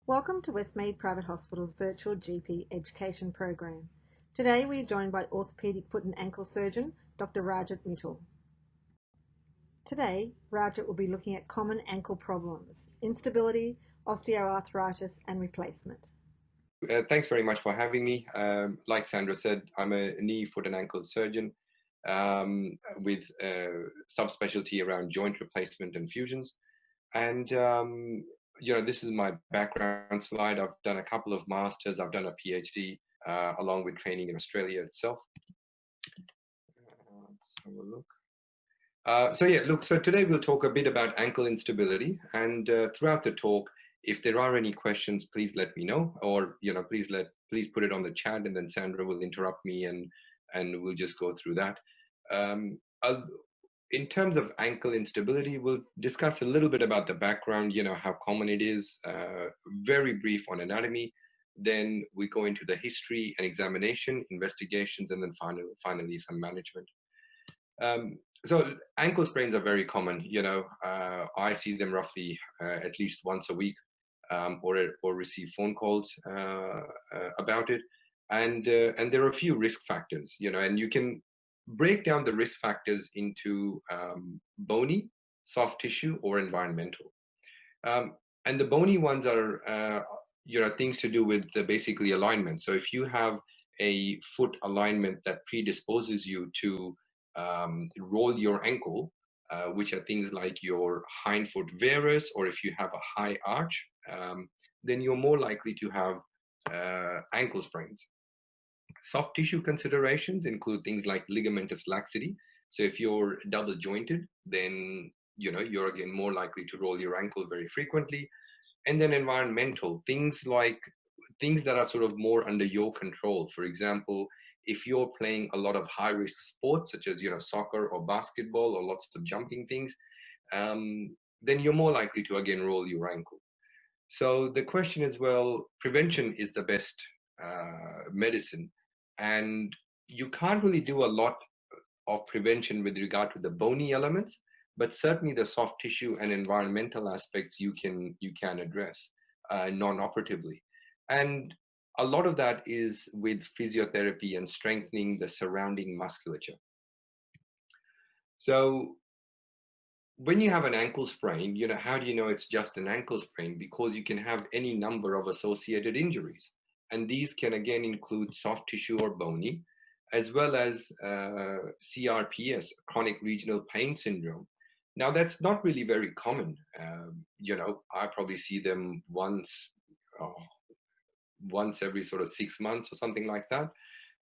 Welcome to Westmead Private Hospital's virtual GP education program. Today we are joined by orthopaedic foot and ankle surgeon Dr. Rajat Mittal. Today, Rajat will be looking at common ankle problems, instability, osteoarthritis and replacement. Thanks very much for having me. Like Sandra said, I'm a knee, foot, and ankle surgeon with subspecialty around joint replacement and fusions. And this is my background slide. I've done a couple of masters. I've done a PhD along with training in Australia itself. Let's have a look. So today we'll talk a bit about ankle instability, and throughout the talk, if there are any questions, please let me know, or please put it on the chat, and then Sandra will interrupt me, and we'll just go through that. Um, I'll- in terms of ankle instability, we'll discuss a little bit about the background, how common it is, very brief on anatomy. Then we go into the history and examination, investigations, and then finally some management. Um, so ankle sprains are very common. I see them roughly at least once a week, or receive phone calls about it. And there are a few risk factors. And you can break down the risk factors into bony, soft tissue, or environmental. Um, and the bony ones are things to do with basically alignment. So if you have a foot alignment that predisposes you to roll your ankle, which are things like your hindfoot varus, or if you have a high arch, then you're more likely to have ankle sprains. Soft tissue considerations include things like ligamentous laxity. So if you're double jointed, then you're again more likely to roll your ankle very frequently. And then environmental things, like things that are sort of more under your control. For example, if you're playing a lot of high risk sports such as soccer or basketball or lots of jumping things, then you're more likely to again roll your ankle. So the question is, well, prevention is the best medicine, and you can't really do a lot of prevention with regard to the bony elements, but certainly the soft tissue and environmental aspects you can address non-operatively. And a lot of that is with physiotherapy and strengthening the surrounding musculature. So when you have an ankle sprain, how do you know it's just an ankle sprain? Because you can have any number of associated injuries. And these can again include soft tissue or bony, as well as CRPS, chronic regional pain syndrome. Now, that's not really very common. I probably see them oh, once every sort of 6 months or something like that.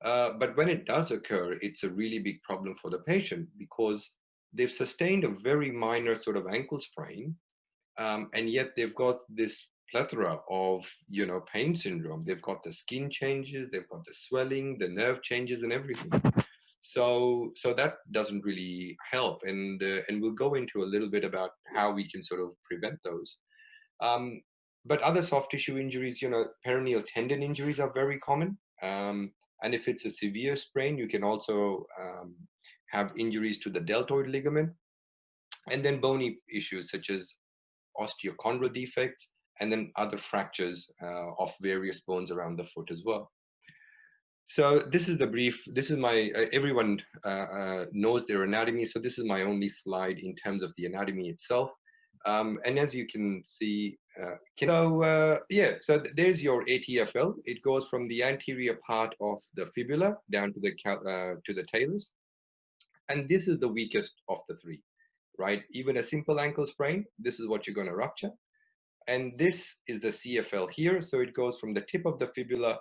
But when it does occur, it's a really big problem for the patient because they've sustained a very minor sort of ankle sprain, and yet they've got this plethora of pain syndrome. They've got the skin changes, they've got the swelling, the nerve changes, and everything. So that doesn't really help, and we'll go into a little bit about how we can sort of prevent those. Um, but other soft tissue injuries, peroneal tendon injuries are very common. And if it's a severe sprain, you can also have injuries to the deltoid ligament, and then bony issues such as osteochondral defects, and then other fractures of various bones around the foot as well. So this is the brief. This is my, everyone knows their anatomy. So this is my only slide in terms of the anatomy itself. And as you can see, so there's your ATFL. It goes from the anterior part of the fibula down to the talus. And this is the weakest of the three, right? Even a simple ankle sprain, this is what you're going to rupture. And this is the CFL here. So it goes from the tip of the fibula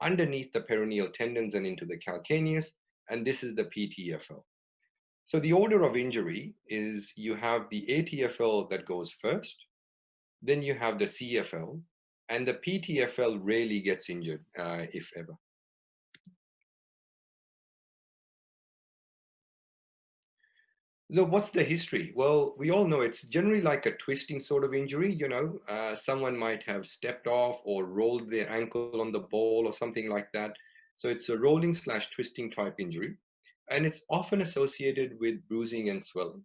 underneath the peroneal tendons and into the calcaneus. And this is the PTFL. So the order of injury is you have the ATFL that goes first, then you have the CFL, and the PTFL rarely gets injured, if ever. So what's the history? Well, we all know it's generally like a twisting sort of injury. Someone might have stepped off or rolled their ankle on the ball or something like that. So it's a rolling/twisting type injury, and it's often associated with bruising and swelling.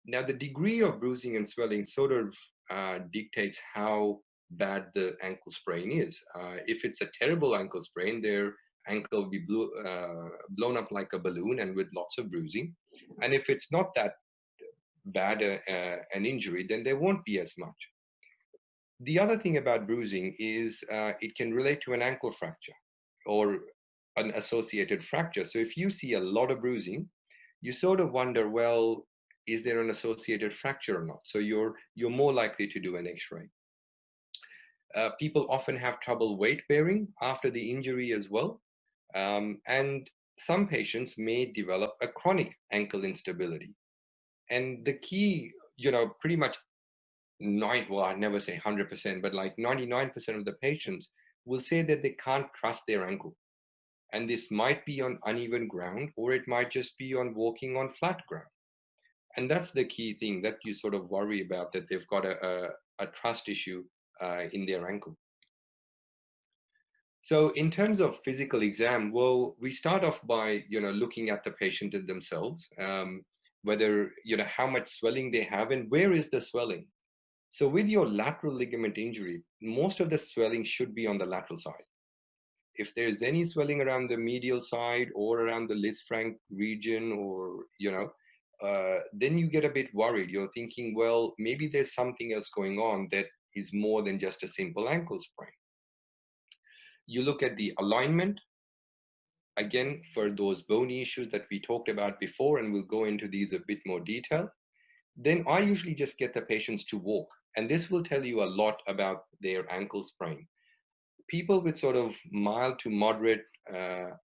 Now, the degree of bruising and swelling sort of dictates how bad the ankle sprain is. If it's a terrible ankle sprain, their ankle will be blown up like a balloon and with lots of bruising. And if it's not that bad an injury, then there won't be as much. The other thing about bruising is it can relate to an ankle fracture or an associated fracture. So if you see a lot of bruising, you sort of wonder, well, is there an associated fracture or not? So you're more likely to do an X-ray. People often have trouble weight bearing after the injury as well. And some patients may develop a chronic ankle instability. And the key, pretty much well, I never say 100%, but like 99% of the patients will say that they can't trust their ankle. And this might be on uneven ground, or it might just be on walking on flat ground. And that's the key thing that you sort of worry about, that they've got a trust issue in their ankle. So in terms of physical exam, well, we start off by, looking at the patient themselves, whether, how much swelling they have and where is the swelling. So with your lateral ligament injury, most of the swelling should be on the lateral side. If there's any swelling around the medial side or around the Lisfranc region, or, then you get a bit worried. You're thinking, well, maybe there's something else going on that is more than just a simple ankle sprain. You look at the alignment, again, for those bony issues that we talked about before, and we'll go into these a bit more detail. Then I usually just get the patients to walk, and this will tell you a lot about their ankle sprain. People with sort of mild to moderate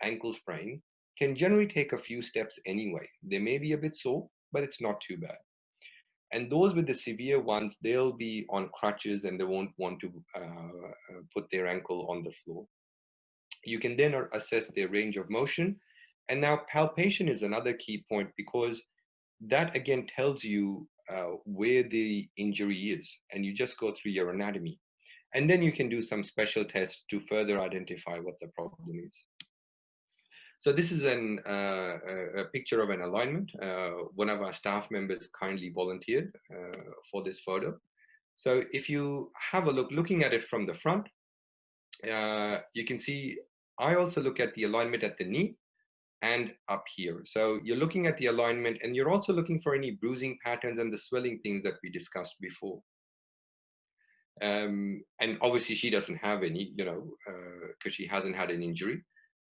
ankle sprain can generally take a few steps anyway. They may be a bit sore, but it's not too bad. And those with the severe ones, they'll be on crutches and they won't want to put their ankle on the floor. You can then assess their range of motion. And now palpation is another key point, because that again tells you where the injury is, and you just go through your anatomy. And then you can do some special tests to further identify what the problem is. So this is a picture of an alignment. One of our staff members kindly volunteered for this photo. So if you have a look, looking at it from the front, you can see I also look at the alignment at the knee and up here. So you're looking at the alignment, and you're also looking for any bruising patterns and the swelling things that we discussed before. And obviously she doesn't have any, because she hasn't had an injury.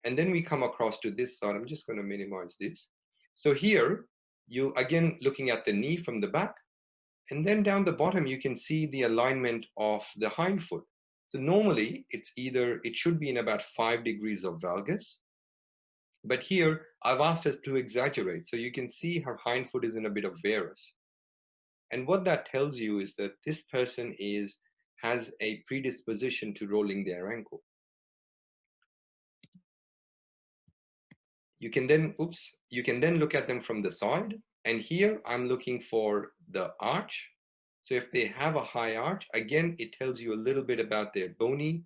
And then we come across to this side. I'm just going to minimize this. So here, you again looking at the knee from the back, and then down the bottom, you can see the alignment of the hind foot. So normally it should be in about 5 degrees of valgus. But here, I've asked us to exaggerate. So you can see her hind foot is in a bit of varus. And what that tells you is that this person has a predisposition to rolling their ankle. You can then look at them from the side. And here I'm looking for the arch. So if they have a high arch, again, it tells you a little bit about their bony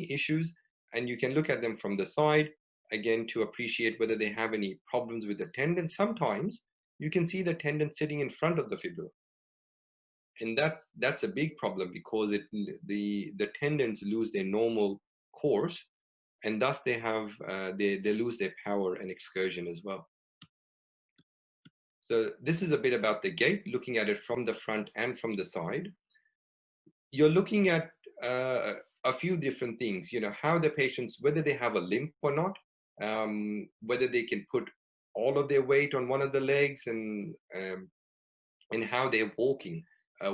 issues. And you can look at them from the side, again, to appreciate whether they have any problems with the tendon. Sometimes you can see the tendon sitting in front of the fibula. And that's a big problem, because the tendons lose their normal course, and thus they lose their power and excursion as well. So this is a bit about the gait, looking at it from the front and from the side. You're looking at a few different things, how the patients, whether they have a limp or not, whether they can put all of their weight on one of the legs, and how they're walking,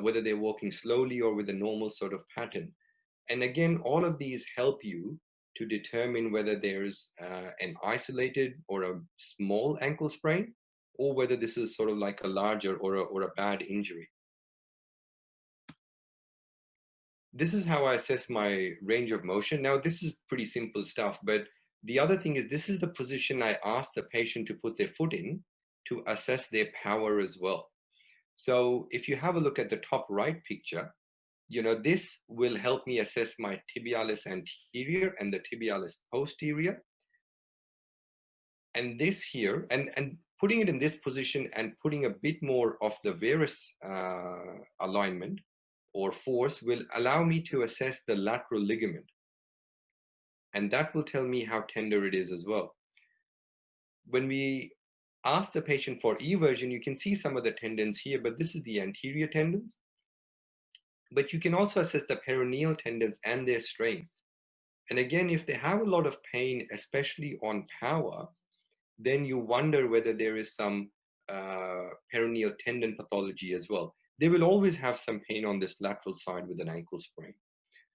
whether they're walking slowly or with a normal sort of pattern. And again, all of these help you to determine whether there's an isolated or a small ankle sprain, or whether this is sort of like a larger or a bad injury. This is how I assess my range of motion. Now, this is pretty simple stuff, but the other thing is, this is the position I ask the patient to put their foot in to assess their power as well. So if you have a look at the top right picture, this will help me assess my tibialis anterior and the tibialis posterior. And this here, and putting it in this position and putting a bit more of the varus alignment or force will allow me to assess the lateral ligament. And that will tell me how tender it is as well. When we ask the patient for eversion, you can see some of the tendons here, but this is the anterior tendons. But you can also assess the peroneal tendons and their strength. And again, if they have a lot of pain, especially on power, then you wonder whether there is some peroneal tendon pathology as well. They will always have some pain on this lateral side with an ankle sprain.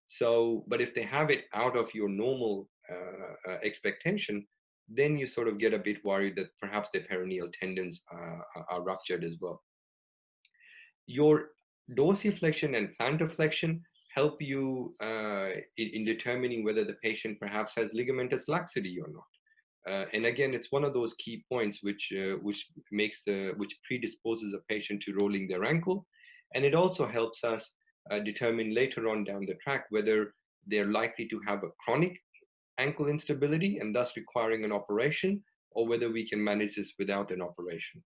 So, but if they have it out of your normal expectation, then you sort of get a bit worried that perhaps their peroneal tendons are ruptured as well. Your dorsiflexion and plantarflexion help you in determining whether the patient perhaps has ligamentous laxity or not. And again, it's one of those key points which predisposes a patient to rolling their ankle, and it also helps us determine later on down the track whether they're likely to have a chronic ankle instability and thus requiring an operation, or whether we can manage this without an operation.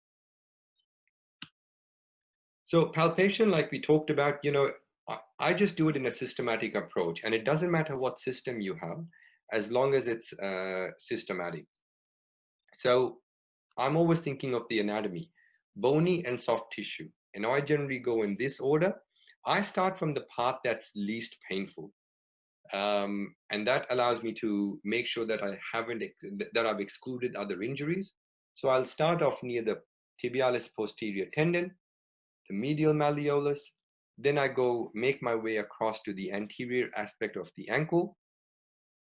So palpation, like we talked about, I just do it in a systematic approach, and it doesn't matter what system you have, as long as it's systematic. So I'm always thinking of the anatomy, bony and soft tissue. And I generally go in this order. I start from the part that's least painful. And that allows me to make sure that I've excluded other injuries. So I'll start off near the tibialis posterior tendon, the medial malleolus. Then I make my way across to the anterior aspect of the ankle.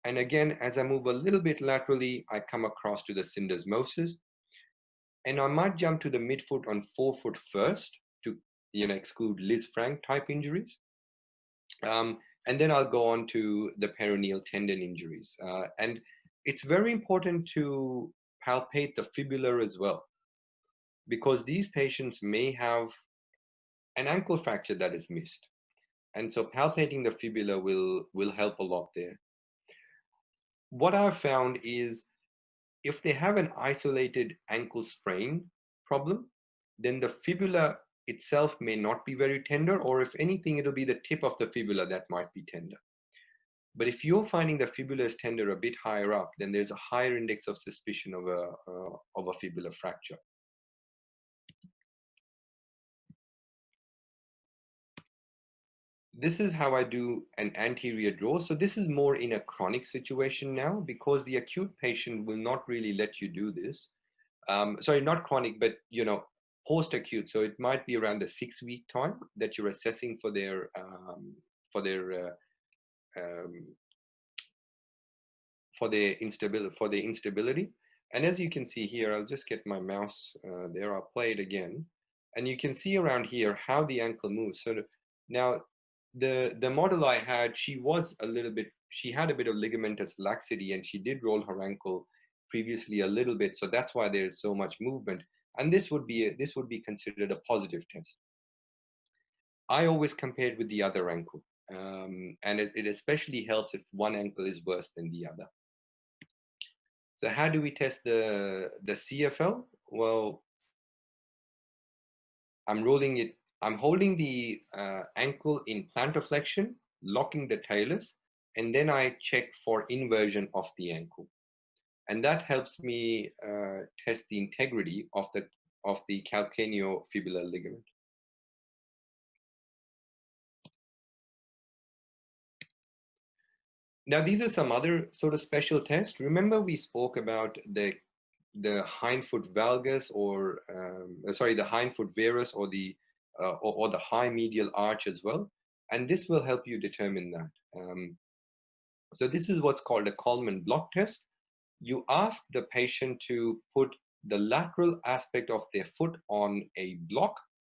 And again, as I move a little bit laterally, I come across to the syndesmosis. And I might jump to the midfoot on forefoot first to exclude Liz Frank type injuries. And then I'll go on to the peroneal tendon injuries. And it's very important to palpate the fibula as well, because these patients may have an ankle fracture that is missed. And so palpating the fibula will help a lot there. What I've found is if they have an isolated ankle sprain problem, then the fibula itself may not be very tender, or if anything, it'll be the tip of the fibula that might be tender. But if you're finding the fibula is tender a bit higher up, then there's a higher index of suspicion of a fibular fracture. This is how I do an anterior draw. So this is more in a chronic situation now, because the acute patient will not really let you do this. Sorry, not chronic, but post-acute. So it might be around the 6-week time that you're assessing for their instability. And as you can see here, I'll just get my mouse there. I'll play it again, and you can see around here how the ankle moves. So now the model I had, she had a bit of ligamentous laxity, and she did roll her ankle previously a little bit. So that's why there's so much movement. And this would be considered a positive test. I always compared with the other ankle. And it especially helps if one ankle is worse than the other. So how do we test the CFL? Well, I'm holding the ankle in plantar flexion, locking the talus, and then I check for inversion of the ankle. And that helps me test the integrity of the calcaneofibular ligament. Now, these are some other sort of special tests. Remember, we spoke about the hindfoot valgus, or the hindfoot varus, or the high medial arch as well. And this will help you determine that. So this is what's called a Coleman block test. You ask the patient to put the lateral aspect of their foot on a block,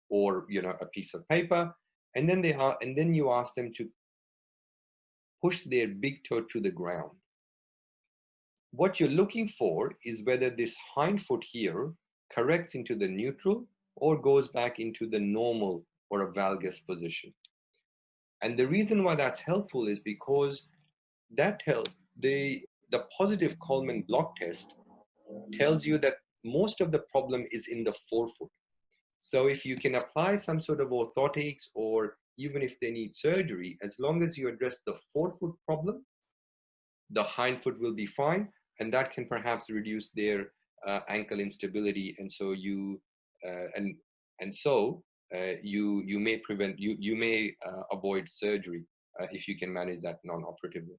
or a piece of paper, and then you ask them to push their big toe to the ground. What you're looking for is whether this hind foot here corrects into the neutral or goes back into the normal or a valgus position. And the reason why that's helpful is because that tells the positive Coleman block test tells you that most of the problem is in the forefoot. So if you can apply some sort of orthotics or even if they need surgery, as long as you address the forefoot problem, the hind foot will be fine, and that can perhaps reduce their ankle instability, and so you may prevent you may avoid surgery if you can manage that non-operatively.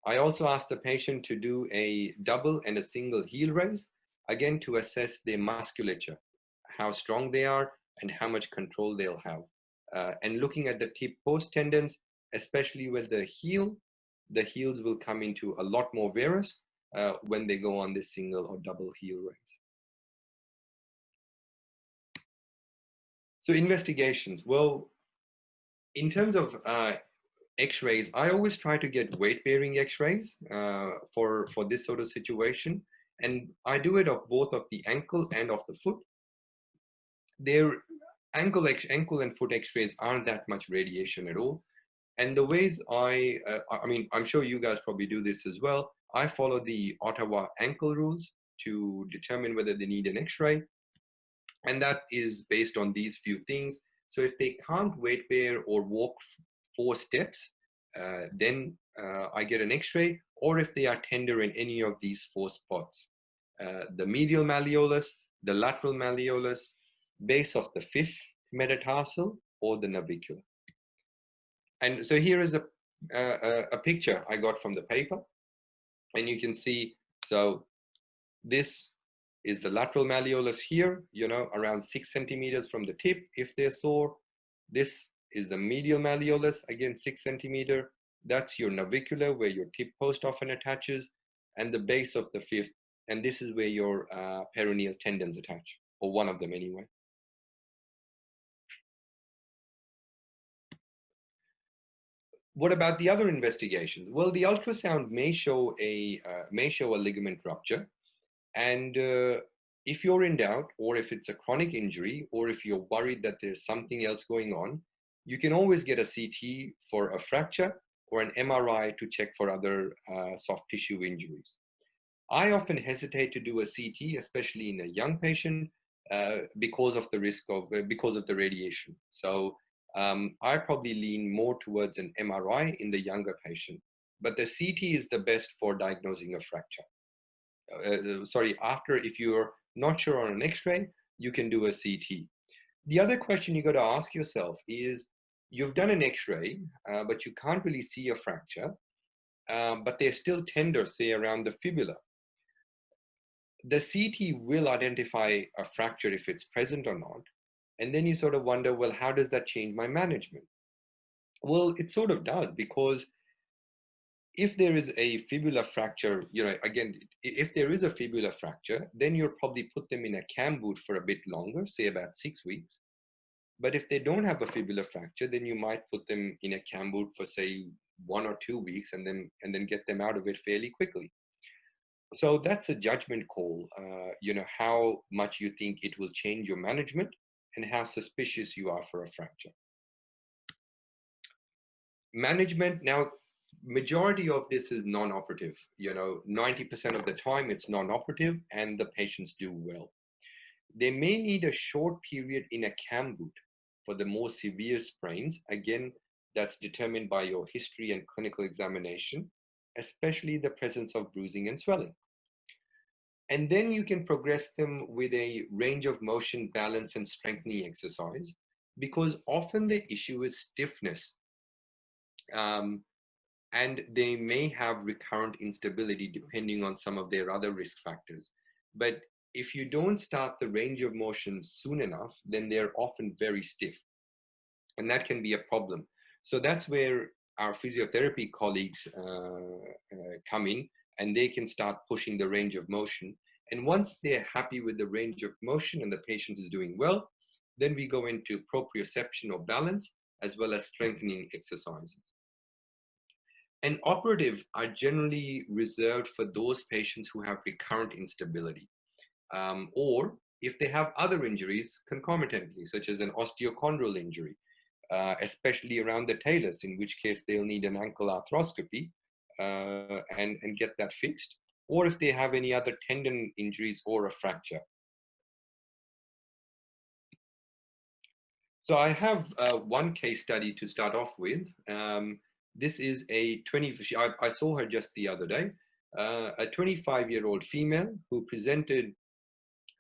I also asked the patient to do a double and a single heel raise, again to assess their musculature, how strong they are, and how much control they'll have. And looking at the tib post tendons, especially with the heels will come into a lot more varus when they go on this single or double heel raise. So investigations, well, in terms of X-rays, I always try to get weight-bearing X-rays for this sort of situation, and I do it of both of the ankle and of the foot. Their ankle and foot X-rays aren't that much radiation at all, and the ways I mean, I'm sure you guys probably do this as well. I follow the Ottawa ankle rules to determine whether they need an X-ray, and that is based on these few things. So if they can't weight bear or walk 4 steps, then I get an X-ray, or if they are tender in any of these 4 spots. The medial malleolus, the lateral malleolus, base of the 5th metatarsal, or the navicular. And so here is a picture I got from the paper, and you can see, so this is the lateral malleolus here, around 6 centimeters from the tip if they're sore. This is the medial malleolus, again 6 centimeter. That's your navicular, where your tib post often attaches, and the base of the 5th, and this is where your peroneal tendons attach, or one of them anyway. What about the other investigations? Well, the ultrasound may show a ligament rupture, and if you're in doubt, or if it's a chronic injury, or if you're worried that there's something else going on, you can always get a CT for a fracture or an MRI to check for other soft tissue injuries. I often hesitate to do a CT, especially in a young patient, because of the risk of because of the radiation. So I probably lean more towards an MRI in the younger patient, but the CT is the best for diagnosing a fracture. After, if you're not sure on an X-ray, you can do a CT. The other question you got to ask yourself is, you've done an X-ray, but you can't really see a fracture, but they're still tender, say around the fibula. The CT will identify a fracture if it's present or not. And then you sort of wonder, well, how does that change my management? Well, it sort of does, because if there is a fibula fracture, again, if there is a fibula fracture, then you'll probably put them in a cam boot for a bit longer, say about 6 weeks. But if they don't have a fibula fracture, then you might put them in a cam boot for, say, 1 or 2 weeks, and then get them out of it fairly quickly. So that's a judgment call, how much you think it will change your management and how suspicious you are for a fracture. Management, now, majority of this is non-operative. 90% of the time it's non-operative and the patients do well. They may need a short period in a cam boot for the more severe sprains. Again, that's determined by your history and clinical examination, especially the presence of bruising and swelling. And then you can progress them with a range of motion, balance, and strengthening exercise, because often the issue is stiffness. And they may have recurrent instability depending on some of their other risk factors. But if you don't start the range of motion soon enough, then they're often very stiff. And that can be a problem. So that's where our physiotherapy colleagues come in, and they can start pushing the range of motion. And once they're happy with the range of motion and the patient is doing well, then we go into proprioception or balance, as well as strengthening exercises. And operative are generally reserved for those patients who have recurrent instability, or if they have other injuries concomitantly, such as an osteochondral injury, especially around the talus, in which case they'll need an ankle arthroscopy and get that fixed, or if they have any other tendon injuries or a fracture. So I have one case study to start off with. This is a 20, I saw her just the other day, a 25-year-old female who presented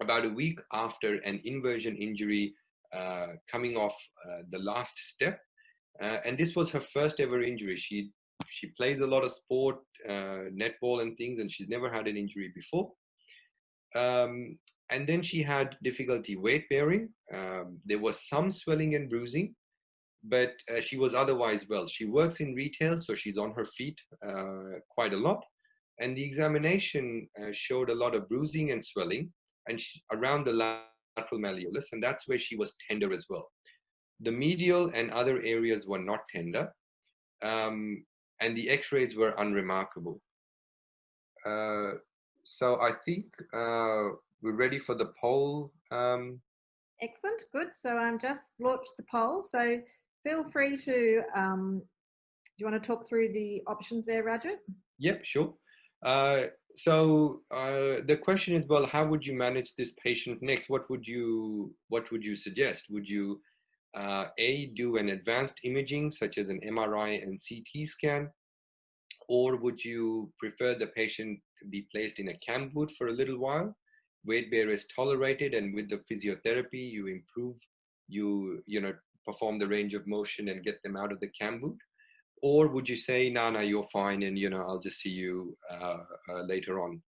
about a week after an inversion injury coming off the last step. And this was her first ever injury. She plays a lot of sport, netball and things, and she's never had an injury before. And then she had difficulty weight bearing. There was some swelling and bruising, but she was otherwise well. She works in retail, so she's on her feet quite a lot. And the examination showed a lot of bruising and swelling and around the lateral malleolus, and that's where she was tender as well. The medial and other areas were not tender, and the x-rays were unremarkable. Uh, so I think we're ready for the poll. Excellent, good. So I'm just launched the poll. So feel free to, do you want to talk through the options there, Rajat? Yep, sure. So the question is, well, how would you manage this patient next? What would you suggest? Would you A, do an advanced imaging such as an MRI and CT scan, or would you prefer the patient to be placed in a cam boot for a little while? Weight bear is tolerated, and with the physiotherapy, you improve, you perform the range of motion and get them out of the cam boot. Or would you say, no, no, you're fine, and I'll just see you later on?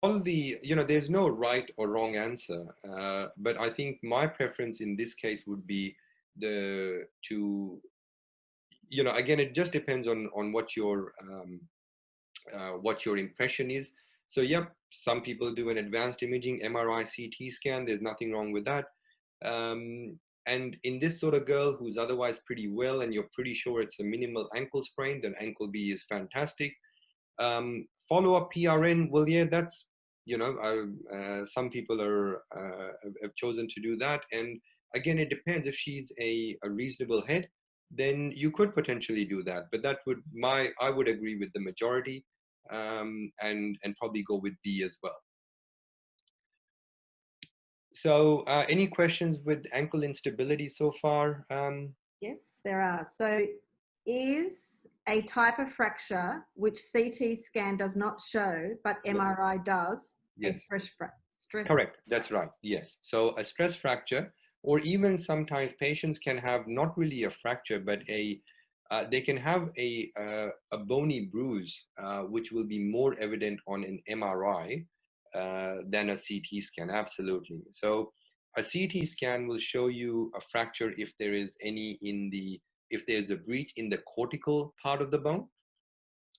All there's no right or wrong answer, but I think my preference in this case would be the to again, it just depends on what your impression is. So, yep, some people do an advanced imaging, MRI, CT scan. There's nothing wrong with that. And in this sort of girl who's otherwise pretty well, and you're pretty sure it's a minimal ankle sprain, then ankle B is fantastic. Follow up PRN, well, yeah, that's some people have chosen to do that, and again, it depends. If she's a reasonable head, then you could potentially do that. But that would I would agree with the majority, and probably go with B as well. So, any questions with ankle instability so far? Yes, there are. So is a type of fracture which CT scan does not show, but Yes. MRI does, a Yes. stress Correct. That's right. Yes. So a stress fracture, or even sometimes patients can have not really a fracture, but they can have a bony bruise, which will be more evident on an MRI than a CT scan. Absolutely. So a CT scan will show you a fracture if there is any if there's a breach in the cortical part of the bone.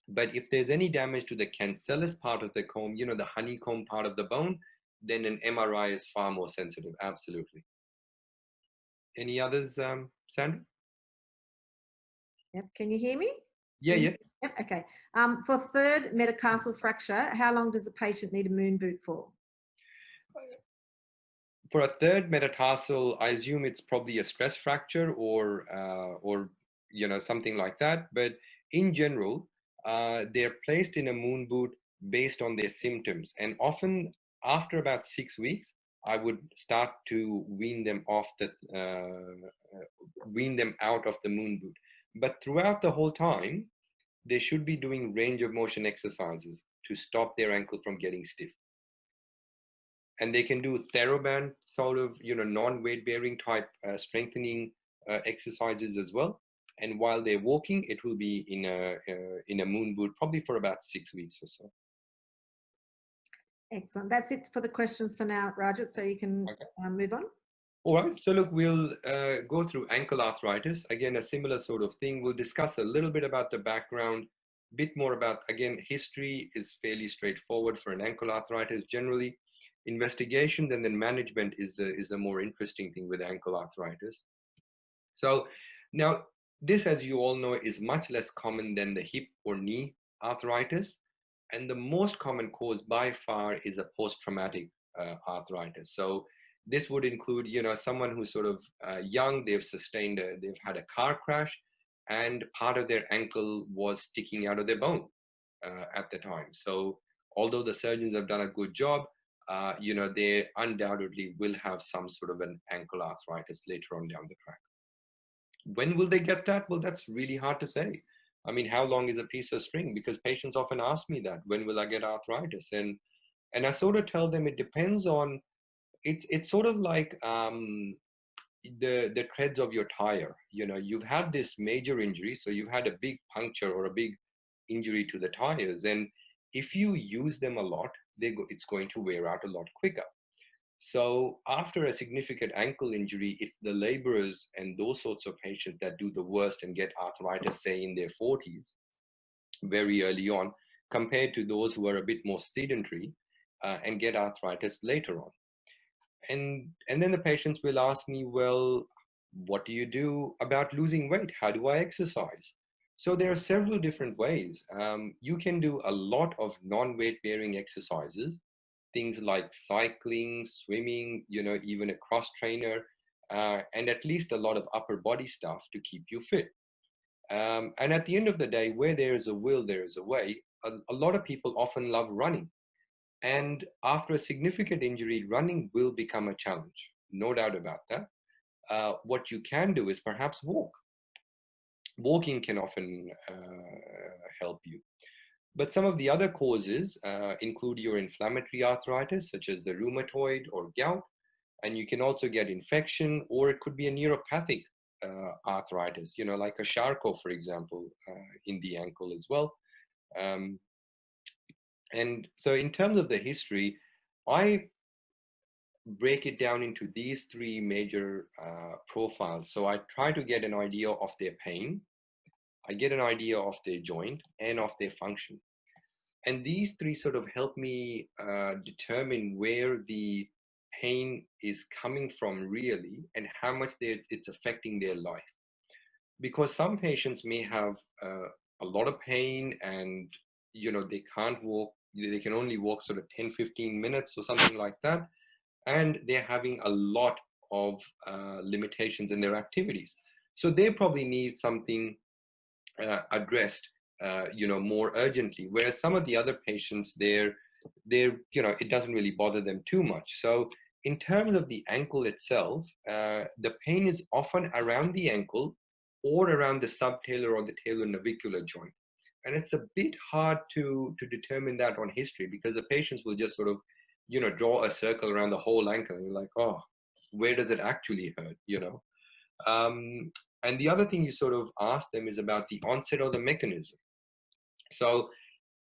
But if there's any damage to the cancellous part of the comb, the honeycomb part of the bone, then an MRI is far more sensitive. Absolutely. Any others, Sandra? Yep. Can you hear me? Yeah, yeah. Yep. Okay. For third metatarsal fracture, how long does the patient need a moon boot for? For a third metatarsal, I assume it's probably a stress fracture or something like that. But in general, they're placed in a moon boot based on their symptoms, and often after about 6 weeks, I would start to wean them out of the moon boot. But throughout the whole time, they should be doing range of motion exercises to stop their ankle from getting stiff. And they can do TheraBand sort of, non-weight bearing type strengthening exercises as well. And while they're walking, it will be in a moon boot, probably for about 6 weeks or so. Excellent. That's it for the questions for now, Rajat. So you can move on. All right. So look, we'll go through ankle arthritis. Again, a similar sort of thing. We'll discuss a little bit about the background, bit more about, again, history is fairly straightforward for an ankle arthritis generally. Investigations and then management is a more interesting thing with ankle arthritis. So now this, as you all know, is much less common than the hip or knee arthritis. And the most common cause by far is a post-traumatic arthritis. So this would include, someone who's sort of young, they've had a car crash, and part of their ankle was sticking out of their bone at the time. So although the surgeons have done a good job, they undoubtedly will have some sort of an ankle arthritis later on down the track. When will they get that? Well, that's really hard to say. I mean, how long is a piece of string? Because patients often ask me that, when will I get arthritis? And I sort of tell them it depends on, it's sort of like the treads of your tire. You've had this major injury, so you've had a big puncture or a big injury to the tires, and if you use them a lot, it's going to wear out a lot quicker. So after a significant ankle injury, it's the laborers and those sorts of patients that do the worst and get arthritis, say in their 40s, very early on, compared to those who are a bit more sedentary and get arthritis later on. And then the patients will ask me, well, what do you do about losing weight? How do I exercise? So there are several different ways. You can do a lot of non-weight bearing exercises, things like cycling, swimming, even a cross trainer, and at least a lot of upper body stuff to keep you fit. And at the end of the day, where there is a will, there is a way. A lot of people often love running. And after a significant injury, running will become a challenge, no doubt about that. What you can do is perhaps walk. Walking can often help you. But some of the other causes include your inflammatory arthritis, such as the rheumatoid or gout, and you can also get infection, or it could be a neuropathic arthritis, like a Charcot, for example, in the ankle as well. Um, and so, in terms of the history, I break it down into these three major profiles. So I try to get an idea of their pain, I get an idea of their joint and of their function. And these three sort of help me determine where the pain is coming from really and how much it's affecting their life. Because some patients may have a lot of pain and, they can't walk, they can only walk sort of 10-15 minutes or something like that, and they're having a lot of limitations in their activities. So they probably need something addressed, more urgently. Whereas some of the other patients, it doesn't really bother them too much. So in terms of the ankle itself, the pain is often around the ankle or around the subtalar or the talar navicular joint. And it's a bit hard to determine that on history, because the patients will just sort of, draw a circle around the whole ankle. And you're like, oh, where does it actually hurt? Um, and the other thing you sort of ask them is about the onset or the mechanism. So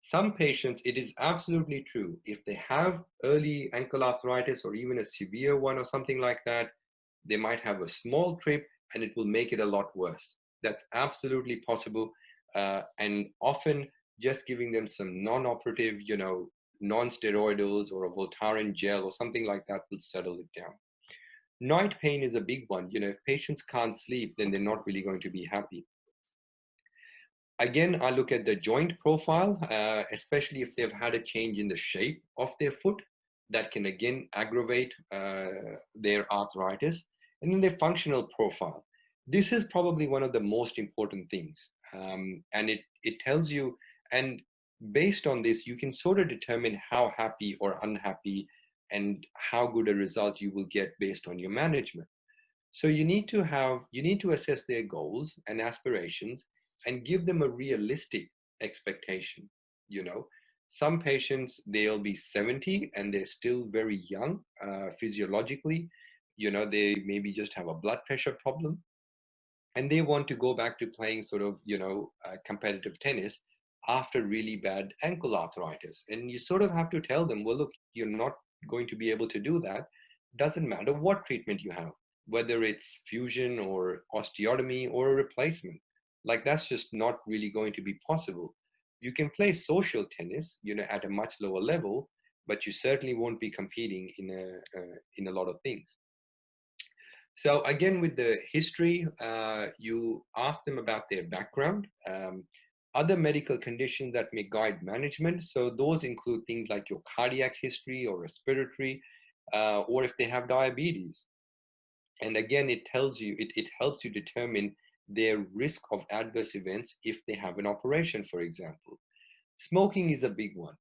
some patients, it is absolutely true. If they have early ankle arthritis or even a severe one or something like that, they might have a small trip and it will make it a lot worse. That's absolutely possible. And often just giving them some non-operative, non-steroidals or a Voltaren gel or something like that will settle it down. Night pain is a big one. If patients can't sleep, then they're not really going to be happy. Again, I look at the joint profile, especially if they've had a change in the shape of their foot. That can again aggravate their arthritis. And then their functional profile. This is probably one of the most important things. And it tells you, and based on this, you can sort of determine how happy or unhappy and how good a result you will get based on your management. So you need to assess their goals and aspirations and give them a realistic expectation. You know, some patients, they'll be 70 and they're still very young physiologically. They maybe just have a blood pressure problem and they want to go back to playing sort of, competitive tennis after really bad ankle arthritis. And you sort of have to tell them, well, look, you're not going to be able to do that. Doesn't matter what treatment you have, whether it's fusion or osteotomy or a replacement. Like that's just not really going to be possible. You can play social tennis, at a much lower level, but you certainly won't be competing in a lot of things. So again, with the history, you ask them about their background, other medical conditions that may guide management. So those include things like your cardiac history or respiratory, or if they have diabetes. And again, it tells you, it helps you determine their risk of adverse events if they have an operation, for example. Smoking is a big one.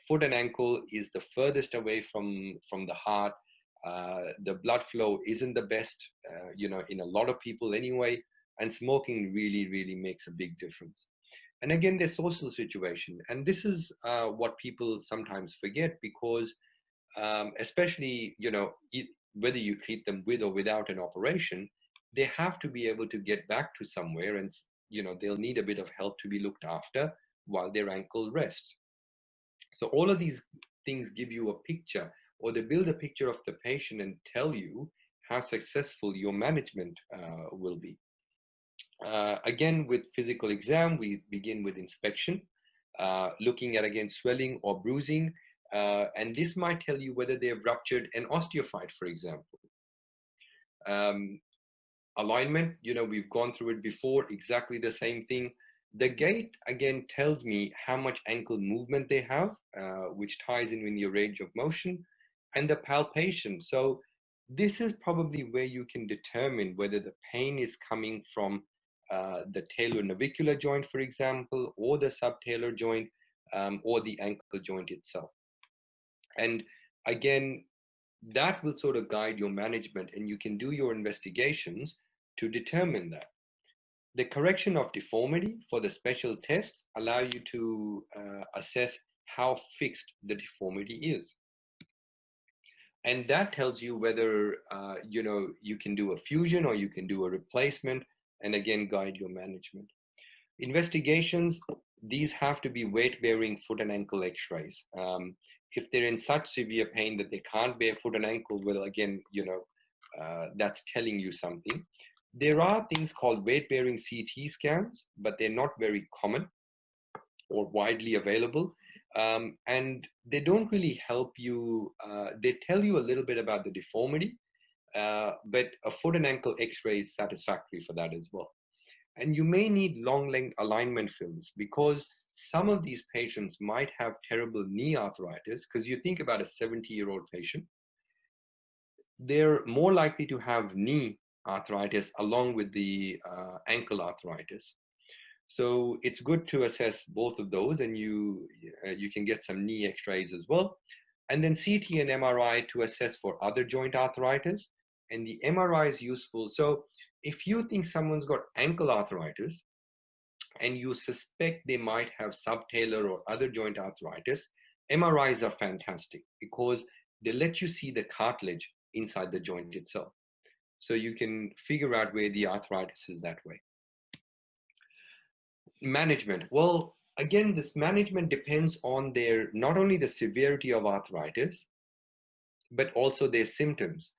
Foot and ankle is the furthest away from the heart. The blood flow isn't the best, in a lot of people anyway. And smoking really, really makes a big difference. And again, their social situation. And this is what people sometimes forget, because especially, whether you treat them with or without an operation, they have to be able to get back to somewhere, and they'll need a bit of help to be looked after while their ankle rests. So all of these things give you a picture, or they build a picture of the patient and tell you how successful your management will be. Again, with physical exam, we begin with inspection, looking at, again, swelling or bruising. And this might tell you whether they have ruptured an osteophyte, for example. Um, Alignment, we've gone through it before, exactly the same thing. The gait, again, tells me how much ankle movement they have, which ties in with your range of motion, and the palpation. So this is probably where you can determine whether the pain is coming from the talonavicular joint, for example, or the subtalar joint, or the ankle joint itself. And again, that will sort of guide your management, and you can do your investigations to determine that. The correction of deformity for the special tests allow you to assess how fixed the deformity is. And that tells you whether, you can do a fusion or you can do a replacement, and again, guide your management. Investigations, these have to be weight-bearing foot and ankle x-rays. If they're in such severe pain that they can't bear foot and ankle, well, again, that's telling you something. There are things called weight-bearing CT scans, but they're not very common or widely available. And they don't really help you. They tell you a little bit about the deformity, but a foot and ankle x-ray is satisfactory for that as well. And you may need long length alignment films, because some of these patients might have terrible knee arthritis. Because you think about a 70-year-old patient, they're more likely to have knee arthritis along with the ankle arthritis. So it's good to assess both of those, and you can get some knee x-rays as well. And then CT and MRI to assess for other joint arthritis. And the MRI is useful. So if you think someone's got ankle arthritis and you suspect they might have subtalar or other joint arthritis, MRIs are fantastic, because they let you see the cartilage inside the joint itself. So you can figure out where the arthritis is that way. Management. Well, again, this management depends on not only the severity of arthritis, but also their symptoms.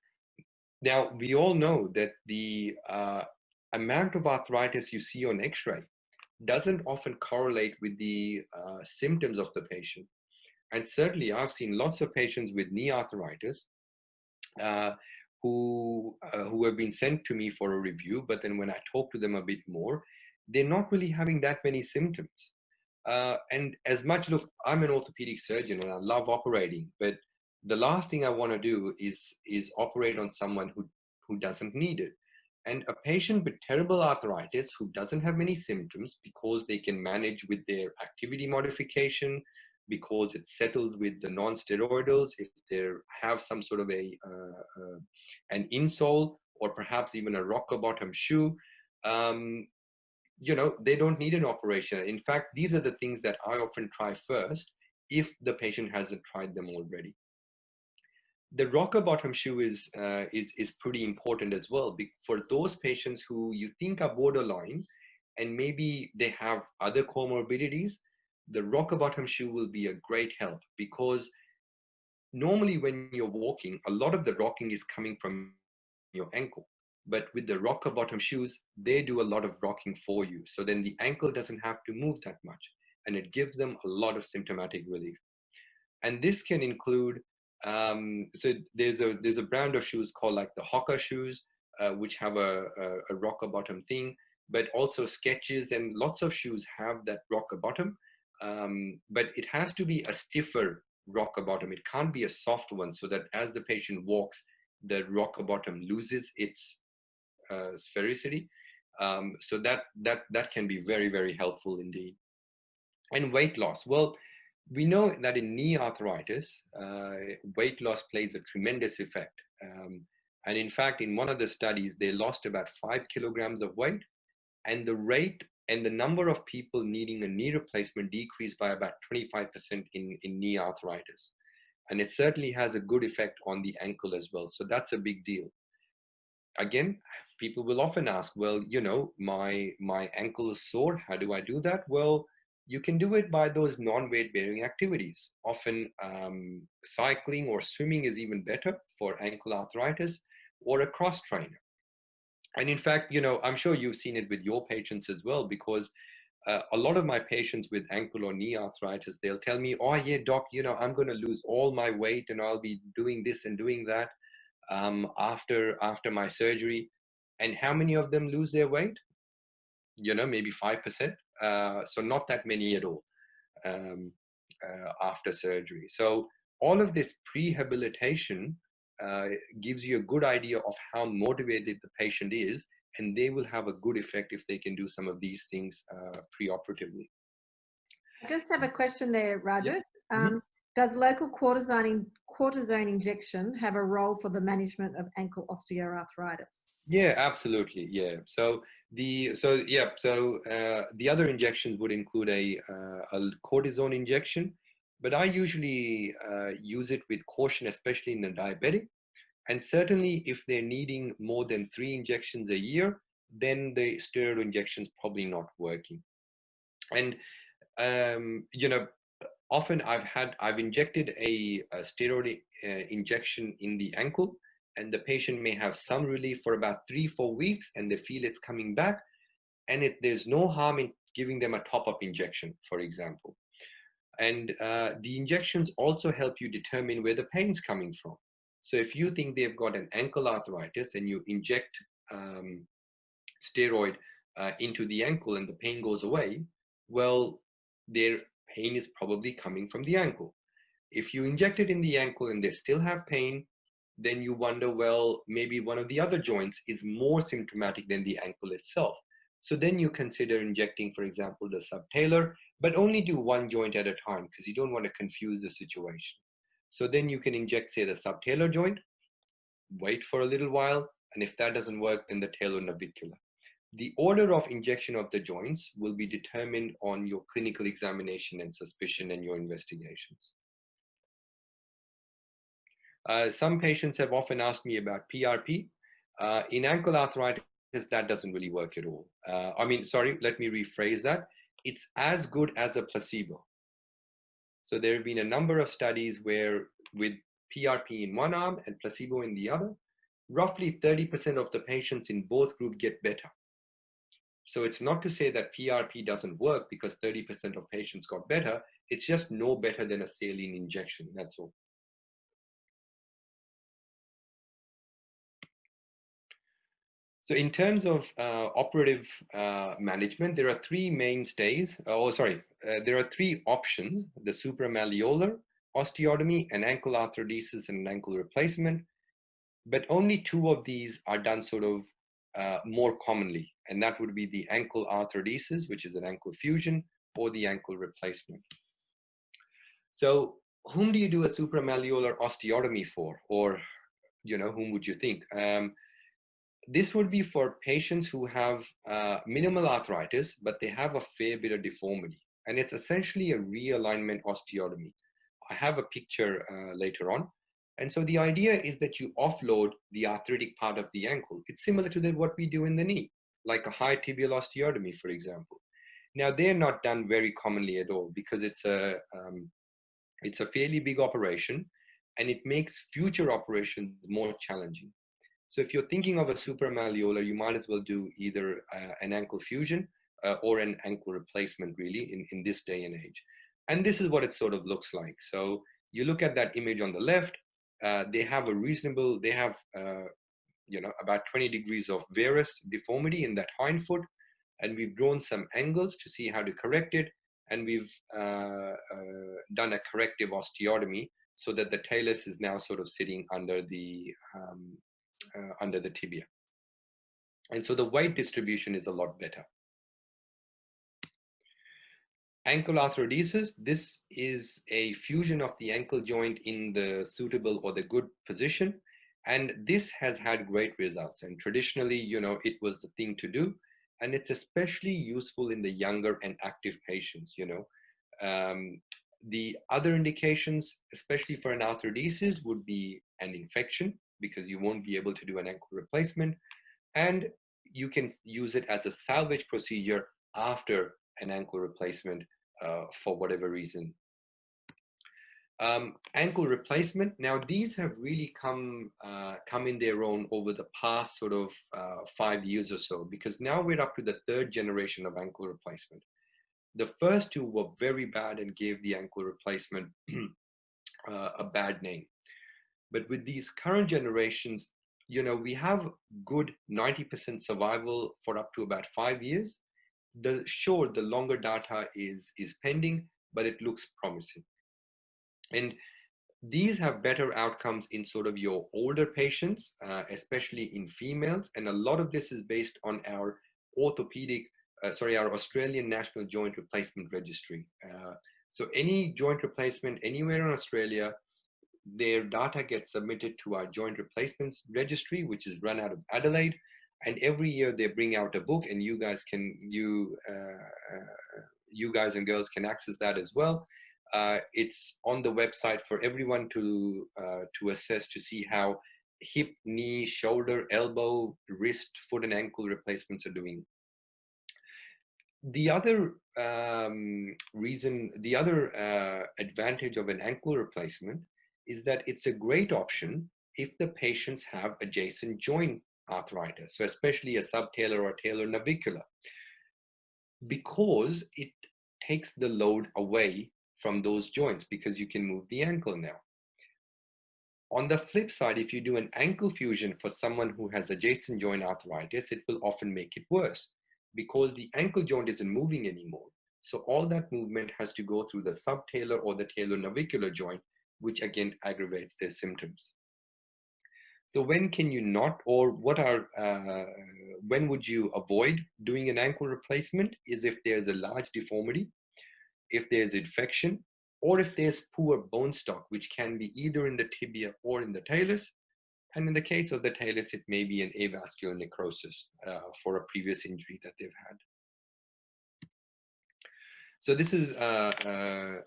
Now, we all know that the amount of arthritis you see on x-ray doesn't often correlate with the symptoms of the patient. And certainly, I've seen lots of patients with knee arthritis who have been sent to me for a review, but then when I talk to them a bit more, they're not really having that many symptoms. And as much, look, I'm an orthopedic surgeon and I love operating, but the last thing I want to do is operate on someone who doesn't need it. And a patient with terrible arthritis who doesn't have many symptoms, because they can manage with their activity modification, because it's settled with the non-steroidals, if they have some sort of an insole, or perhaps even a rocker bottom shoe, they don't need an operation. In fact, these are the things that I often try first if the patient hasn't tried them already. The rocker bottom shoe is pretty important as well, for those patients who you think are borderline and maybe they have other comorbidities. The rocker bottom shoe will be a great help, because normally when you're walking, a lot of the rocking is coming from your ankle. But with the rocker bottom shoes, they do a lot of rocking for you. So then the ankle doesn't have to move that much, and it gives them a lot of symptomatic relief. And this can include, so there's a brand of shoes called like the Hoka shoes, which have a rocker bottom thing, but also Skechers and lots of shoes have that rocker bottom. But it has to be a stiffer rocker bottom. It can't be a soft one, so that as the patient walks, the rocker bottom loses its sphericity. So that can be very, very helpful indeed. And weight loss. Well, we know that in knee arthritis, weight loss plays a tremendous effect. And in fact, in one of the studies, they lost about 5 kilograms of weight, and the rate and the number of people needing a knee replacement decreased by about 25% in knee arthritis. And it certainly has a good effect on the ankle as well. So that's a big deal. Again, people will often ask, well, my ankle is sore. How do I do that? Well, you can do it by those non-weight bearing activities. Often cycling or swimming is even better for ankle arthritis, or a cross trainer. And in fact, I'm sure you've seen it with your patients as well, because a lot of my patients with ankle or knee arthritis, they'll tell me, oh yeah, doc, I'm going to lose all my weight and I'll be doing this and doing that after my surgery. And how many of them lose their weight? Maybe 5%. So not that many at all after surgery. So all of this prehabilitation gives you a good idea of how motivated the patient is, and they will have a good effect if they can do some of these things preoperatively. I just have a question there, Yep. Rajat. Mhm. Does local cortisone injection have a role for the management of ankle osteoarthritis? Yeah, absolutely. Yeah. The other injections would include a cortisone injection, but I usually use it with caution, especially in the diabetic. And certainly, if they're needing more than 3 injections a year, then the steroid injection's probably not working. And often I've injected a steroid injection in the ankle, and the patient may have some relief for about 3-4 weeks, and they feel it's coming back, and there's no harm in giving them a top-up injection, for example. And the injections also help you determine where the pain's coming from. So if you think they've got an ankle arthritis and you inject steroid into the ankle and the pain goes away, well, their pain is probably coming from the ankle. If you inject it in the ankle and they still have pain, then you wonder, well, maybe one of the other joints is more symptomatic than the ankle itself. So then you consider injecting, for example, the subtalar, but only do one joint at a time because you don't want to confuse the situation. So then you can inject, say, the subtalar joint, wait for a little while, and if that doesn't work, then the talonavicular. The order of injection of the joints will be determined on your clinical examination and suspicion and your investigations. Some patients have often asked me about PRP. In ankle arthritis, that doesn't really work at all. Sorry, let me rephrase that. It's as good as a placebo. So there have been a number of studies where with PRP in one arm and placebo in the other, roughly 30% of the patients in both groups get better. So it's not to say that PRP doesn't work because 30% of patients got better. It's just no better than a saline injection, that's all. So in terms of operative management, there are three mainstays. There are three options: the supramalleolar osteotomy, an ankle arthrodesis, and an ankle replacement. But only two of these are done sort of more commonly, and that would be the ankle arthrodesis, which is an ankle fusion, or the ankle replacement. So whom do you do a supramalleolar osteotomy for, or whom would you think? This would be for patients who have minimal arthritis, but they have a fair bit of deformity. And it's essentially a realignment osteotomy. I have a picture later on. And so the idea is that you offload the arthritic part of the ankle. It's similar to what we do in the knee, like a high tibial osteotomy, for example. Now, they're not done very commonly at all because it's a fairly big operation, and it makes future operations more challenging. So if you're thinking of a supramalleolar, you might as well do either an ankle fusion or an ankle replacement, really, in this day and age. And this is what it sort of looks like. So you look at that image on the left, they have about 20 degrees of varus deformity in that hind foot. And we've drawn some angles to see how to correct it. And we've done a corrective osteotomy so that the talus is now sort of sitting under the tibia. And so the weight distribution is a lot better. Ankle arthrodesis, this is a fusion of the ankle joint in the suitable or the good position. And this has had great results. And traditionally, it was the thing to do. And it's especially useful in the younger and active patients. The other indications, especially for an arthrodesis, would be an infection because you won't be able to do an ankle replacement. And you can use it as a salvage procedure after an ankle replacement for whatever reason. Ankle replacement. Now, these have really come in their own over the past sort of 5 years or so, because now we're up to the third generation of ankle replacement. The first two were very bad and gave the ankle replacement a bad name. But with these current generations, we have good 90% survival for up to about 5 years. The longer data is pending, but it looks promising. And these have better outcomes in sort of your older patients, especially in females. And a lot of this is based on our our Australian National Joint Replacement Registry. So any joint replacement anywhere in Australia, their data gets submitted to our joint replacements registry, which is run out of Adelaide. And every year they bring out a book, and you guys and girls can access that as well. It's on the website for everyone to assess, to see how hip, knee, shoulder, elbow, wrist, foot, and ankle replacements are doing. The other advantage of an ankle replacement is that it's a great option if the patients have adjacent joint arthritis, so especially a subtalar or talar navicular, because it takes the load away from those joints because you can move the ankle now. On the flip side, if you do an ankle fusion for someone who has adjacent joint arthritis, it will often make it worse because the ankle joint isn't moving anymore. So all that movement has to go through the subtalar or the talar-navicular joint, which again aggravates their symptoms. So when can you not, or when would you avoid doing an ankle replacement is if there's a large deformity, if there's infection, or if there's poor bone stock, which can be either in the tibia or in the talus. And in the case of the talus, it may be an avascular necrosis for a previous injury that they've had. So this is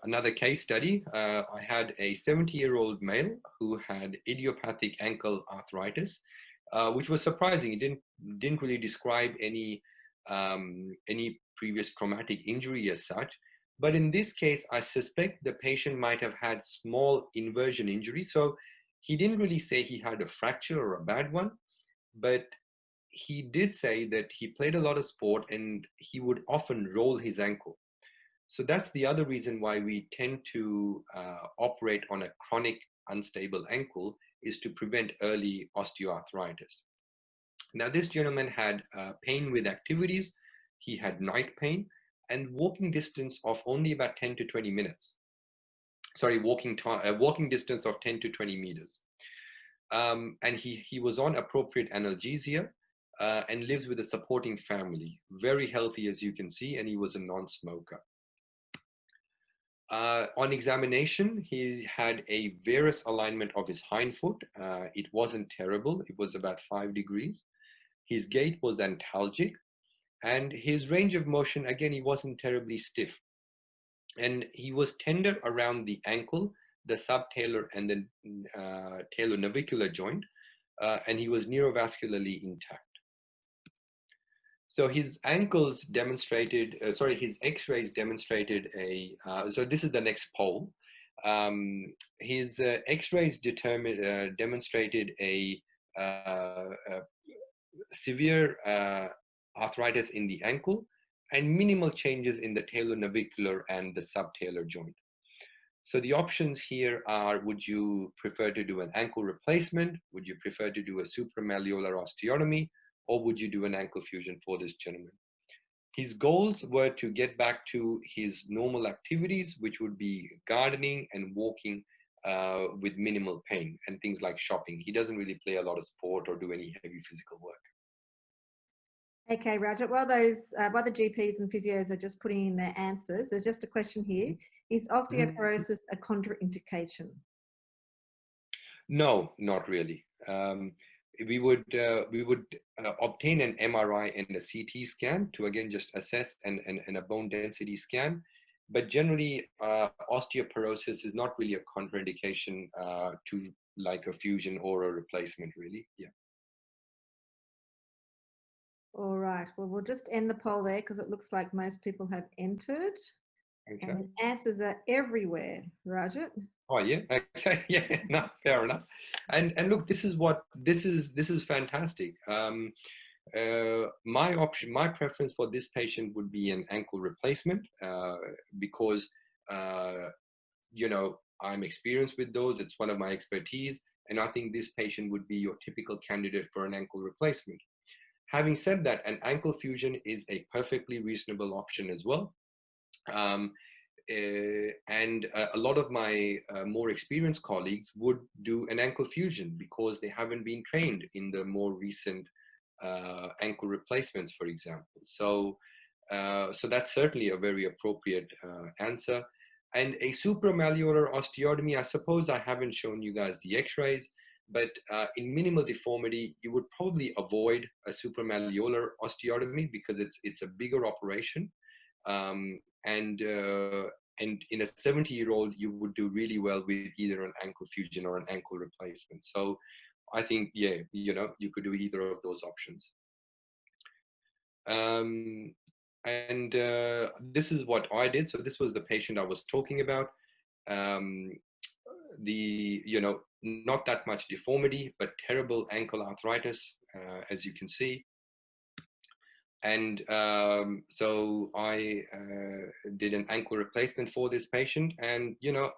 another case study. I had a 70-year-old male who had idiopathic ankle arthritis, which was surprising. He didn't really describe any previous traumatic injury as such. But in this case, I suspect the patient might have had small inversion injury. So he didn't really say he had a fracture or a bad one, but he did say that he played a lot of sport and he would often roll his ankle. So that's the other reason why we tend to operate on a chronic unstable ankle, is to prevent early osteoarthritis. Now, this gentleman had pain with activities. He had night pain and walking distance of only about 10 to 20 minutes. Sorry, walking distance of 10 to 20 meters. And he was on appropriate analgesia and lives with a supporting family. Very healthy, as you can see, and he was a non-smoker. On examination, he had a varus alignment of his hind foot. It wasn't terrible. It was about 5 degrees. His gait was antalgic. And his range of motion, again, he wasn't terribly stiff. And he was tender around the ankle, the subtalar and the talar-navicular joint, and he was neurovascularly intact. So his ankles demonstrated, his x-rays demonstrated so this is the next poll. His x-rays demonstrated a severe arthritis in the ankle and minimal changes in the talar-navicular and the subtalar joint. So the options here are, would you prefer to do an ankle replacement? Would you prefer to do a supramalleolar osteotomy? Or would you do an ankle fusion for this gentleman? His goals were to get back to his normal activities, which would be gardening and walking with minimal pain, and things like shopping. He doesn't really play a lot of sport or do any heavy physical work. Okay, Rajat, while the GPs and physios are just putting in their answers, there's just a question here. Is Mhm. osteoporosis a contraindication? No, not really. We would obtain an MRI and a CT scan to again just assess and a bone density scan. But generally, osteoporosis is not really a contraindication to like a fusion or a replacement, really. Yeah. All right, well, we'll just end the poll there because it looks like most people have entered and Okay. the answers are everywhere, Rajat. Oh yeah. Okay. Yeah. No, fair enough. And look, this is fantastic. My preference for this patient would be an ankle replacement because uh, I'm experienced with those. It's one of my expertise, and I think this patient would be your typical candidate for an ankle replacement. Having said that, an ankle fusion is a perfectly reasonable option as well. Um, and a lot of my more experienced colleagues would do an ankle fusion because they haven't been trained in the more recent ankle replacements, for example. So that's certainly a very appropriate answer. And a supramalleolar osteotomy, I suppose I haven't shown you guys the x-rays, but in minimal deformity, you would probably avoid a supramalleolar osteotomy because it's a bigger operation. Um, and and in a 70-year-old, you would do really well with either an ankle fusion or an ankle replacement. So I think, yeah, you could do either of those options. Um, and this is what I did. So this was the patient I was talking about. Um, not that much deformity, but terrible ankle arthritis, as you can see. And so I did an ankle replacement for this patient. And,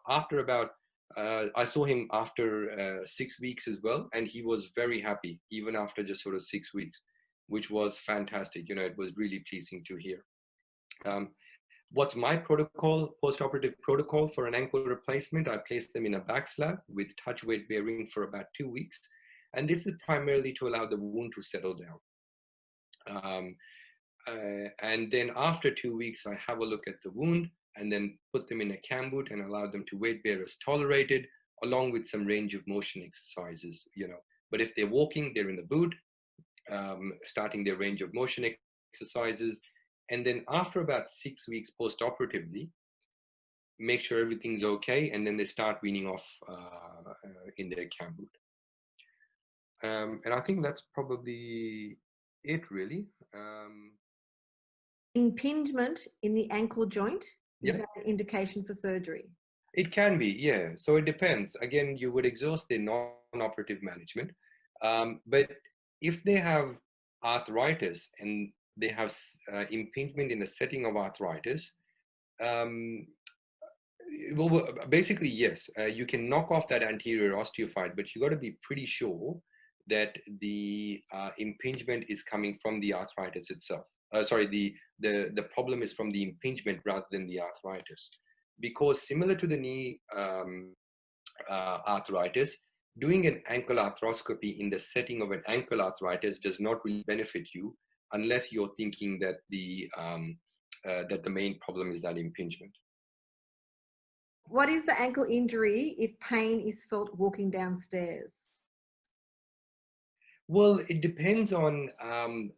after I saw him after 6 weeks as well. And he was very happy, even after just sort of 6 weeks, which was fantastic. It was really pleasing to hear. Um, what's my protocol, post-operative protocol for an ankle replacement? I place them in a back slab with touch weight bearing for about 2 weeks. And this is primarily to allow the wound to settle down. And then after 2 weeks, I have a look at the wound and then put them in a cam boot and allow them to weight bear as tolerated, along with some range of motion exercises. But if they're walking, they're in the boot, starting their range of motion exercises. And then after about 6 weeks post-operatively, make sure everything's okay, and then they start weaning off in their cam boot. And I think that's probably it, really. Impingement in the ankle joint, is Yeah. that an indication for surgery? It can be, yeah. So it depends. Again, you would exhaust the non-operative management. But if they have arthritis and they have impingement in the setting of arthritis, um, basically, yes, you can knock off that anterior osteophyte, but you got to be pretty sure that the impingement is coming from the arthritis itself. Sorry, the problem is from the impingement rather than the arthritis. Because similar to the knee arthritis, doing an ankle arthroscopy in the setting of an ankle arthritis does not really benefit you unless you're thinking that that the main problem is that impingement. What is the ankle injury if pain is felt walking downstairs? Well, it depends on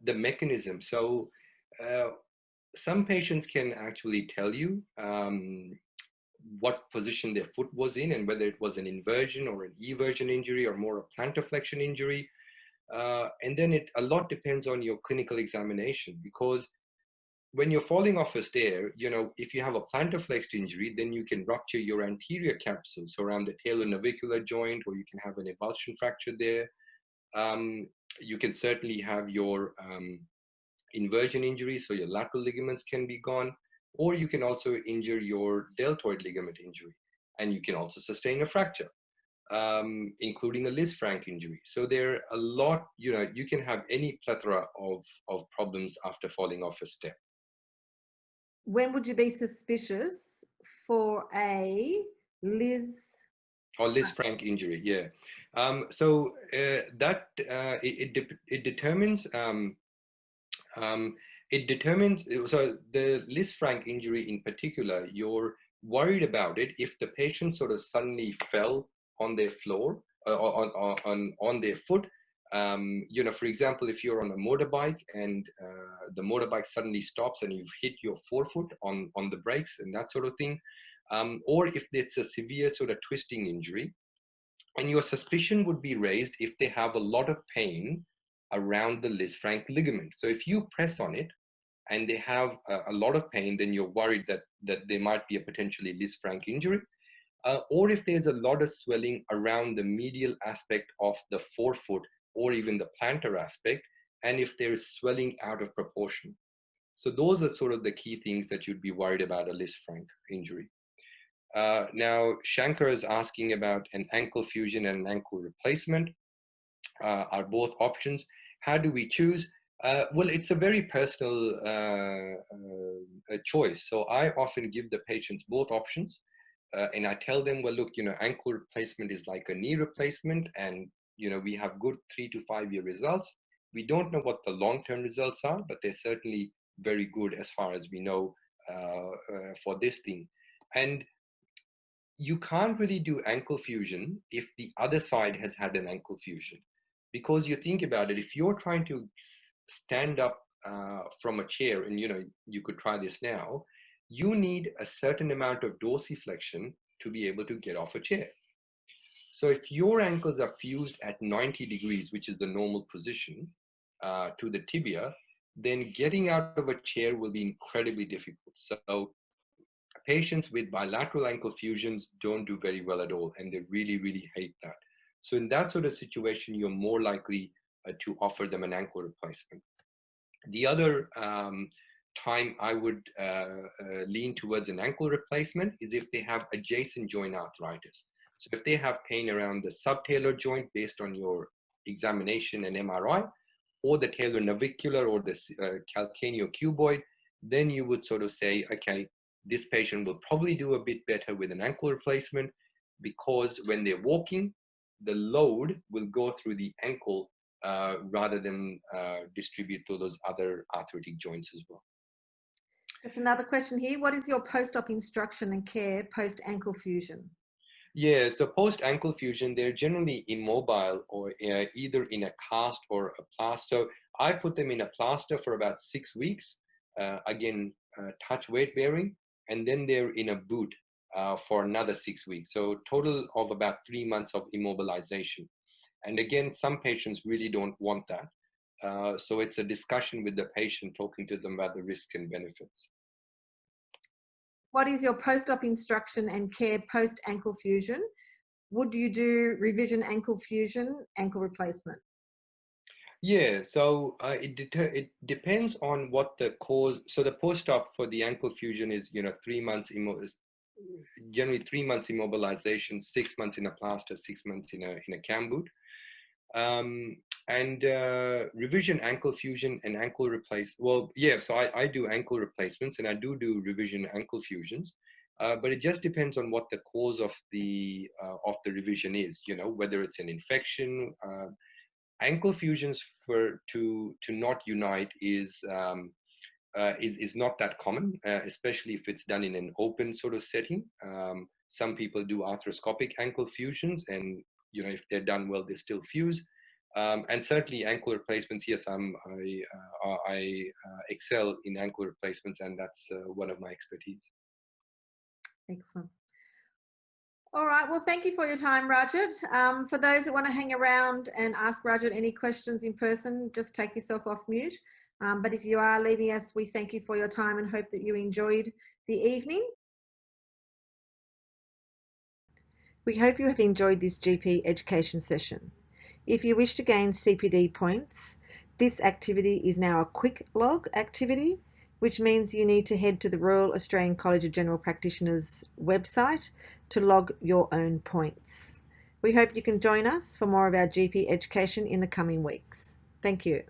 the mechanism. So uh, some patients can actually tell you what position their foot was in and whether it was an inversion or an eversion injury or more a plantar flexion injury. And then a lot depends on your clinical examination, because when you're falling off a stair, if you have a plantar flexed injury, then you can rupture your anterior capsules around the talonavicular joint, or you can have an avulsion fracture there. Um, you can certainly have your inversion injury, so your lateral ligaments can be gone, or you can also injure your deltoid ligament injury, and you can also sustain a fracture, including a Lisfranc injury. So there are a lot, you can have any plethora of problems after falling off a step. When would you be suspicious for a Liz? Or Lisfranc injury, yeah. So that it determines It determines, so the Lisfranc injury in particular, you're worried about it if the patient sort of suddenly fell on their floor, on their foot. For example, if you're on a motorbike and the motorbike suddenly stops and you've hit your forefoot on the brakes and that sort of thing, or if it's a severe sort of twisting injury, and your suspicion would be raised if they have a lot of pain around the Lisfranc ligament. So if you press on it and they have a lot of pain, then you're worried that there might be a potentially Lisfranc injury. Or if there's a lot of swelling around the medial aspect of the forefoot or even the plantar aspect, and if there's swelling out of proportion. So those are sort of the key things that you'd be worried about a Lisfranc injury. Now, Shankar is asking about an ankle fusion and an ankle replacement. Are both options. How do we choose? Well, it's a very personal choice. So I often give the patients both options. And I tell them, well, look, ankle replacement is like a knee replacement, and we have good 3 to 5 year results. We don't know what the long-term results are, but they're certainly very good as far as we know for this thing. And you can't really do ankle fusion if the other side has had an ankle fusion, because you think about it, if you're trying to stand up from a chair, and you could try this now, you need a certain amount of dorsiflexion to be able to get off a chair. So if your ankles are fused at 90 degrees, which is the normal position, to the tibia, then getting out of a chair will be incredibly difficult. So patients with bilateral ankle fusions don't do very well at all, and they really, really hate that. So in that sort of situation, you're more likely to offer them an ankle replacement. The other time I would lean towards an ankle replacement is if they have adjacent joint arthritis. So if they have pain around the subtalar joint based on your examination and MRI, or the talar navicular or the calcaneocuboid, then you would sort of say, okay, this patient will probably do a bit better with an ankle replacement, because when they're walking, the load will go through the ankle rather than distribute to those other arthritic joints as well. Just another question here. What is your post-op instruction and care post-ankle fusion? Yeah, so post-ankle fusion, they're generally immobile or either in a cast or a plaster. So I put them in a plaster for about 6 weeks, again, touch weight bearing, and then they're in a boot for another 6 weeks. So total of about 3 months of immobilization. And again, some patients really don't want that. So it's a discussion with the patient, talking to them about the risks and benefits. What is your post-op instruction and care post-ankle fusion? Would you do revision ankle fusion, ankle replacement? Yeah, so it depends on what the cause. So the post-op for the ankle fusion is 3 months generally 3 months immobilization, 6 months in a plaster, 6 months in a cam boot. And revision ankle fusion and ankle replace. Well, yeah, so I do ankle replacements and I do revision ankle fusions, but it just depends on what the cause of the revision is. Whether it's an infection. Ankle fusions to not unite is not that common, especially if it's done in an open sort of setting. Some people do arthroscopic ankle fusions, and if they're done well, they still fuse. And certainly ankle replacements, yes, I excel in ankle replacements, and that's one of my expertise. Excellent. All right, well, thank you for your time, Rajat. For those that want to hang around and ask Rajat any questions in person, just take yourself off mute. But if you are leaving us, we thank you for your time and hope that you enjoyed the evening. We hope you have enjoyed this GP education session. If you wish to gain CPD points, this activity is now a quick log activity, which means you need to head to the Royal Australian College of General Practitioners website to log your own points. We hope you can join us for more of our GP education in the coming weeks. Thank you.